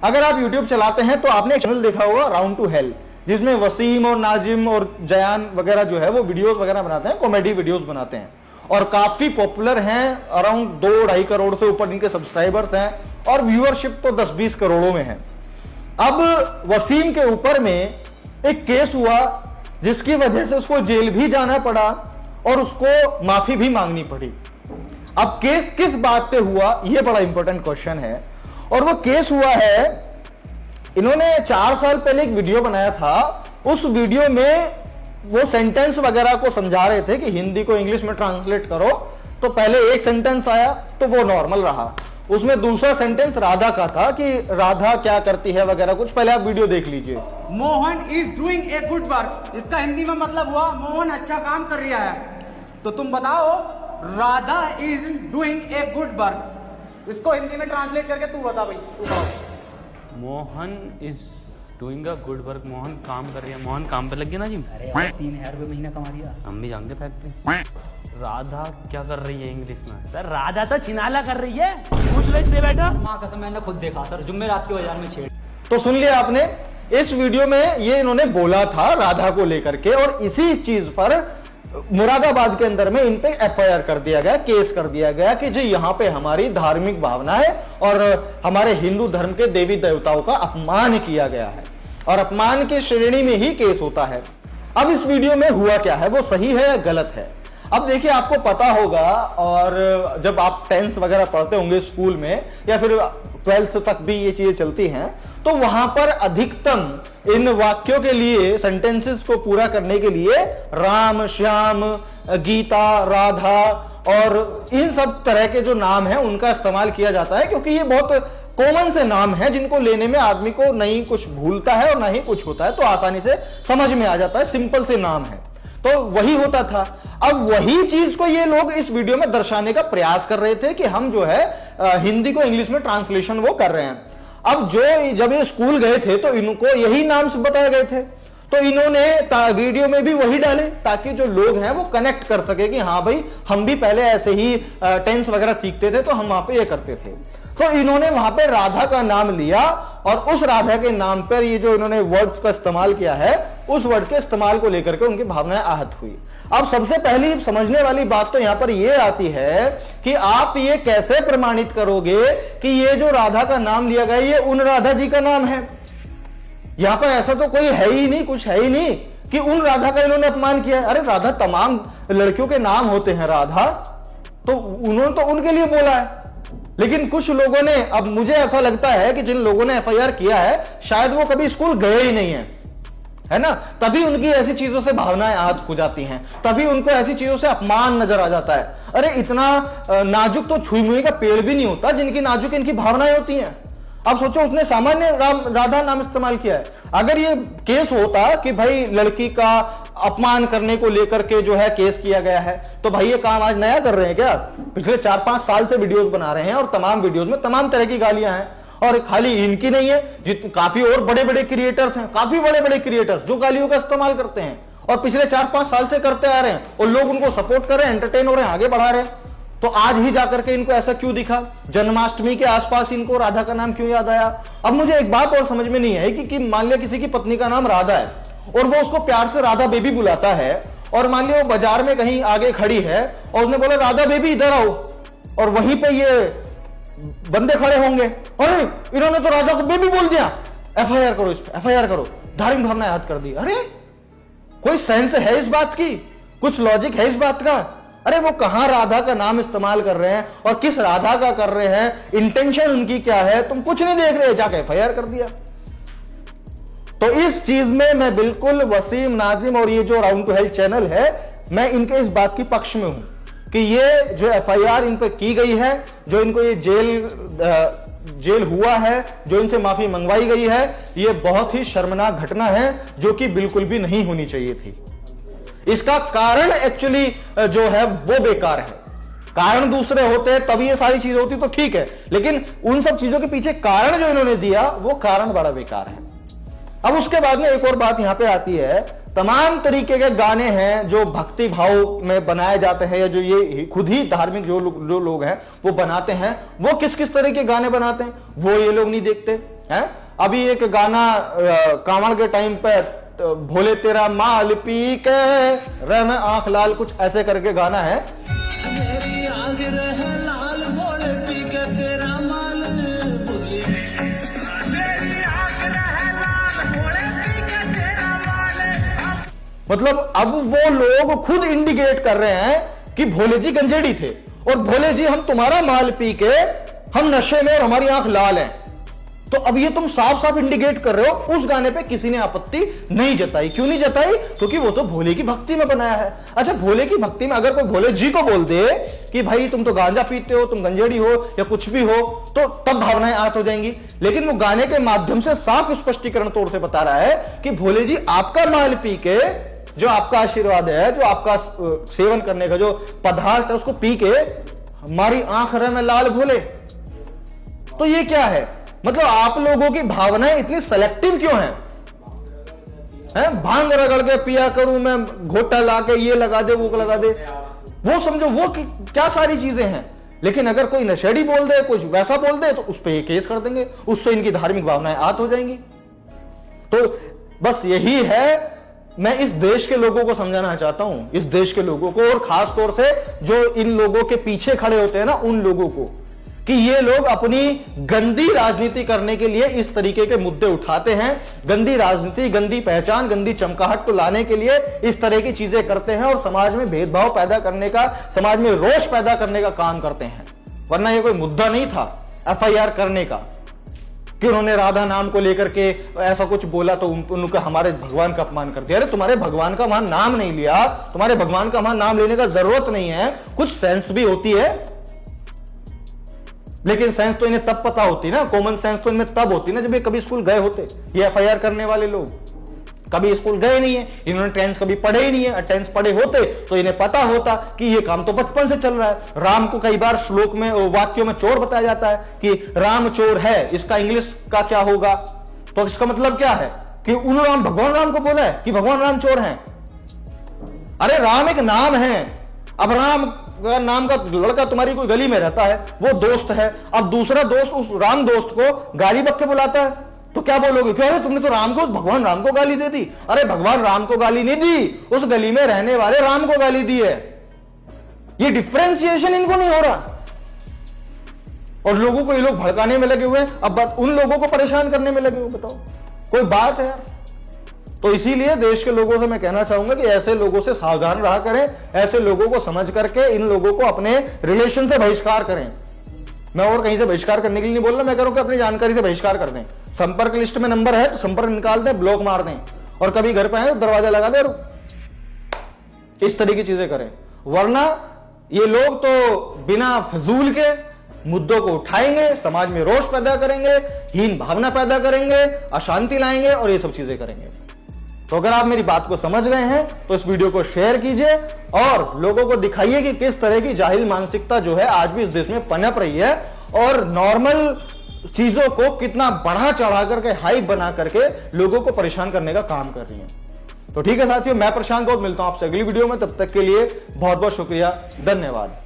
अगर आप YouTube चलाते हैं तो आपने एक चैनल देखा होगा राउंड टू हेल, जिसमें वसीम और नाजिम और जयान वगैरह जो है वो वीडियोस वगैरह बनाते हैं, कॉमेडी वीडियोस बनाते हैं और काफी पॉपुलर हैं। अराउंड 2-2.5 करोड़ से ऊपर इनके सब्सक्राइबर्स हैं और व्यूअरशिप तो 10-20 करोड़ों में है। अब वसीम के ऊपर में एक केस हुआ जिसकी वजह से उसको जेल भी जाना पड़ा और उसको माफी भी मांगनी पड़ी। अब केस किस बात पे हुआ, यह बड़ा इंपॉर्टेंट क्वेश्चन है। और वो केस हुआ है, इन्होंने 4 साल पहले एक वीडियो बनाया था। उस वीडियो में वो सेंटेंस वगैरह को समझा रहे थे कि हिंदी को इंग्लिश में ट्रांसलेट करो, तो पहले एक सेंटेंस आया तो वो नॉर्मल रहा, उसमें दूसरा सेंटेंस राधा का था कि राधा क्या करती है वगैरह कुछ। पहले आप वीडियो देख लीजिए। Mohan is doing a good work, इसका हिंदी में मतलब हुआ मोहन अच्छा काम कर रहा है। तो तुम बताओ Radha is doing a good work, इसको हिंदी में ट्रांसलेट करके तू बता भाई, तू बताओ। Mohan is doing a good work, Mohan काम कर रही है। मोहन काम पे लग गया ना जी। अरे यार 3000 रुपये महीना कमा रही है। हम भी जानते फैक्ट्री। राधा क्या कर रही है इंग्लिश में? सर राधा तो छिनाला कर रही है, पूछ लो इससे बेटा। माँ कसम मैंने खुद देखा सर, जुम्मेरात के बाजार में छेड़। तो सुन लिया आपने, इस वीडियो में ये इन्होंने बोला था राधा को लेकर के, और इसी चीज पर मुरादाबाद के अंदर में इन पे एफआईआर कर दिया गया, केस कर दिया गया कि जी यहां पे हमारी धार्मिक भावना है और हमारे हिंदू धर्म के देवी देवताओं का अपमान किया गया है, और अपमान की श्रेणी में ही केस होता है। अब इस वीडियो में हुआ क्या है, वो सही है या गलत है? अब देखिए, आपको पता होगा, और जब आप 10th वगैरह पढ़ते होंगे स्कूल में या फिर 12th तक भी ये चीजें चलती हैं, तो वहां पर अधिकतम इन वाक्यों के लिए, सेंटेंसेस को पूरा करने के लिए राम, श्याम, गीता, राधा और इन सब तरह के जो नाम हैं उनका इस्तेमाल किया जाता है, क्योंकि ये बहुत कॉमन से नाम है जिनको लेने में आदमी को नहीं कुछ भूलता है और नहीं कुछ होता है, तो आसानी से समझ में आ जाता है, सिंपल से नाम है। तो वही होता था। अब वही चीज को ये लोग इस वीडियो में दर्शाने का प्रयास कर रहे थे कि हम जो है हिंदी को इंग्लिश में ट्रांसलेशन वो कर रहे हैं। अब जब ये स्कूल गए थे तो इनको यही नाम बताए गए थे, तो इन्होंने वीडियो में भी वही डाले ताकि जो लोग हैं वो कनेक्ट कर सके कि हाँ भाई हम भी पहले ऐसे ही टेंस वगैरह सीखते थे तो हम वहां पे ये करते थे। तो इन्होंने वहां पे राधा का नाम लिया और उस राधा के नाम पर ये जो इन्होंने वर्ड्स का इस्तेमाल किया है, उस वर्ड के इस्तेमाल को लेकर के उनकी भावनाएं आहत हुई। अब सबसे पहली समझने वाली बात तो यहां पर यह आती है कि आप ये कैसे प्रमाणित करोगे कि ये जो राधा का नाम लिया गया ये उन राधा जी का नाम है? यहां पर ऐसा तो कोई है ही नहीं, कुछ है ही नहीं कि उन राधा का इन्होंने अपमान किया है। अरे राधा तमाम लड़कियों के नाम होते हैं राधा, तो उन्होंने तो उनके लिए बोला है। लेकिन कुछ लोगों ने, अब मुझे ऐसा लगता है कि जिन लोगों ने एफआईआर किया है शायद वो कभी स्कूल गए ही नहीं है ना, तभी उनकी ऐसी चीजों से भावनाएं आहत हो जाती हैं, तभी उनको ऐसी चीजों से अपमान नजर आ जाता है। अरे इतना नाजुक तो छुई मुई का पेड़ भी नहीं होता जिनकी नाजुक इनकी भावनाएं होती हैं। अब सोचो, उसने सामान्य राधा नाम इस्तेमाल किया है। अगर ये केस होता कि भाई लड़की का अपमान करने को लेकर के जो है केस किया गया है, तो भाई ये काम आज नया कर रहे हैं क्या? पिछले 4-5 साल से वीडियोस बना रहे हैं और तमाम वीडियोस में तमाम तरह की गालियां हैं, और खाली इनकी नहीं है, काफी और बड़े बड़े क्रिएटर्स हैं, काफी बड़े बड़े क्रिएटर्स जो गालियों का इस्तेमाल करते हैं और पिछले 4-5 साल से करते आ रहे हैं, और लोग उनको सपोर्ट कर रहे हैं, एंटरटेन हो रहे हैं, आगे बढ़ा रहे हैं। तो आज ही जाकर के इनको ऐसा क्यों दिखा? जन्माष्टमी के आसपास इनको राधा का नाम क्यों याद आया? अब मुझे एक बात और समझ में नहीं आई कि मान लिया किसी की पत्नी का नाम राधा है और वो उसको प्यार से राधा बेबी बुलाता है, और मान लिया वो बाजार में कहीं आगे खड़ी है और उसने बोला राधा बेबी इधर आओ, और वहीं पे ये बंदे खड़े होंगे, अरे इन्होंने तो राधा को बेबी बोल दिया, एफआईआर करो, इस पे एफआईआर करो, धार्मिक भावना याद कर दी। अरे कोई सेंस है इस बात की? कुछ लॉजिक है इस बात का? अरे वो कहां राधा का नाम इस्तेमाल कर रहे हैं और किस राधा का कर रहे हैं, इंटेंशन उनकी क्या है, तुम कुछ नहीं देख रहे, जाके एफआईआर कर दिया। तो इस चीज में मैं बिल्कुल वसीम, नाजिम और ये जो राउंड टू हेल चैनल है, मैं इनके इस बात की पक्ष में हूं कि ये जो एफआईआर इन पर की गई है, जो इनको ये जेल हुआ है, जो इनसे माफी मंगवाई गई है, ये बहुत ही शर्मनाक घटना है जो कि बिल्कुल भी नहीं होनी चाहिए थी। इसका कारण एक्चुअली जो है वो बेकार है। कारण दूसरे होते हैं तभी ये सारी चीजें होती तो ठीक है, लेकिन उन सब चीजों के पीछे कारण जो इन्होंने दिया वो कारण बड़ा बेकार है। अब उसके बाद में एक और बात यहां पे आती है, तमाम तरीके के गाने हैं जो भक्ति भाव में बनाए जाते हैं, या जो ये खुद ही धार्मिक जो लोग हैं वो बनाते हैं, वो किस किस तरह के गाने बनाते हैं वो ये लोग नहीं देखते। है। अभी एक गाना कांवड़ के टाइम पे भोले तेरा माल पी के रह में आंख लाल, कुछ ऐसे करके गाना है। मेरी आग रहे लाल भोले पी के तेरा माल भोले, मेरी आग रहे लाल भोले पी के तेरा माल। मतलब अब वो लोग खुद इंडिकेट कर रहे हैं कि भोले जी गंजेड़ी थे और भोले जी हम तुम्हारा माल पी के हम नशे में और हमारी आंख लाल है। तो अब ये तुम साफ साफ इंडिकेट कर रहे हो। उस गाने पे किसी ने आपत्ति नहीं जताई। क्यों नहीं जताई? क्योंकि वो तो भोले की भक्ति में बनाया है। अच्छा, भोले की भक्ति में अगर कोई भोले जी को बोल दे कि भाई तुम तो गांजा पीते हो, तुम गंजेड़ी हो या कुछ भी हो, तो तब भावनाएं आहत हो जाएंगी। लेकिन वो गाने के माध्यम से साफ स्पष्टीकरण तौर से बता रहा है कि भोले जी आपका माल पी के, जो आपका आशीर्वाद है, जो आपका सेवन करने का जो पदार्थ है, उसको पी के हमारी आंख में लाल भोले। तो ये क्या है? मतलब आप लोगों की भावनाएं इतनी सेलेक्टिव क्यों हैं? भांग रगड़ के पिया करूं मैं, घोटा ला के ये लगा दे वो लगा दे, वो समझो वो क्या सारी चीजें हैं। लेकिन अगर कोई नशेड़ी बोल दे, कुछ वैसा बोल दे, तो उस पर ये केस कर देंगे, उससे इनकी धार्मिक भावनाएं आहत हो जाएंगी। तो बस यही है, मैं इस देश के लोगों को समझाना चाहता हूं, इस देश के लोगों को, और खास तौर से जो इन लोगों के पीछे खड़े होते हैं ना, उन लोगों को, कि ये लोग अपनी गंदी राजनीति करने के लिए इस तरीके के मुद्दे उठाते हैं। गंदी राजनीति, गंदी पहचान, गंदी चमकाहट को लाने के लिए इस तरह की चीजें करते हैं और समाज में भेदभाव पैदा करने का, समाज में रोष पैदा करने का काम करते हैं। वरना ये कोई मुद्दा नहीं था एफआईआर करने का कि उन्होंने राधा नाम को लेकर के ऐसा कुछ बोला तो उनका हमारे भगवान का अपमान कर दिया। अरे तुम्हारे भगवान का वहां नाम नहीं लिया, तुम्हारे भगवान का वहां नाम लेने का जरूरत नहीं है। कुछ सेंस भी होती है, लेकिन सेंस तो इन्हें तब पता होती ना, कॉमन सेंस तो इनमें तब होती ना जब ये कभी स्कूल गए होते। ये एफआईआर करने वाले लोग कभी स्कूल गए नहीं है, इन्होंने टेंस कभी पढ़े ही नहीं है। टेंस पढ़े होते तो इन्हें पता होता कि ये काम तो बचपन से चल रहा है। राम को कई बार श्लोक में, वाक्यों में चोर बताया जाता है कि राम चोर है, इसका इंग्लिश का क्या होगा? तो इसका मतलब क्या है कि उन राम, भगवान राम को बोला है कि भगवान राम चोर हैं? अरे राम एक नाम है। अब राम नाम का लड़का तुम्हारी कोई गली में रहता है, वो दोस्त है, अब दूसरा दोस्त उस राम दोस्त को गाली बक के बुलाता है, तो क्या बोलोगे? क्यों? अरे तुमने तो राम को, भगवान राम को गाली दे दी। अरे भगवान राम को गाली नहीं दी, उस गली में रहने वाले राम को गाली दी है। ये डिफरेंशिएशन इनको नहीं हो रहा और लोगों को ये लोग भड़काने में लगे हुए हैं। अब उन लोगों को परेशान करने में लगे हुए। बताओ, कोई बात है यार? तो इसीलिए देश के लोगों से मैं कहना चाहूंगा कि ऐसे लोगों से सावधान रहा करें, ऐसे लोगों को समझ करके इन लोगों को अपने रिलेशन से बहिष्कार करें। मैं और कहीं से बहिष्कार करने के लिए नहीं बोल रहा, मैं कह रहा हूं कि अपनी जानकारी से बहिष्कार कर दें। संपर्क लिस्ट में नंबर है तो संपर्क निकाल दें, ब्लॉक मार दें, और कभी घर पे आए तो दरवाजा लगा दें और इस तरह की चीजें करें। वरना ये लोग तो बिना फजूल के मुद्दों को उठाएंगे, समाज में रोष पैदा करेंगे, हीन भावना पैदा करेंगे, अशांति लाएंगे और ये सब चीजें करेंगे। तो अगर आप मेरी बात को समझ गए हैं तो इस वीडियो को शेयर कीजिए और लोगों को दिखाइए कि किस तरह की जाहिल मानसिकता जो है आज भी इस देश में पनप रही है और नॉर्मल चीजों को कितना बढ़ा चढ़ा करके, हाइप बना करके लोगों को परेशान करने का काम कर रही है। तो ठीक है साथियों, मैं प्रशांत गौड़, मिलता हूं आपसे अगली वीडियो में। तब तक के लिए बहुत बहुत शुक्रिया, धन्यवाद।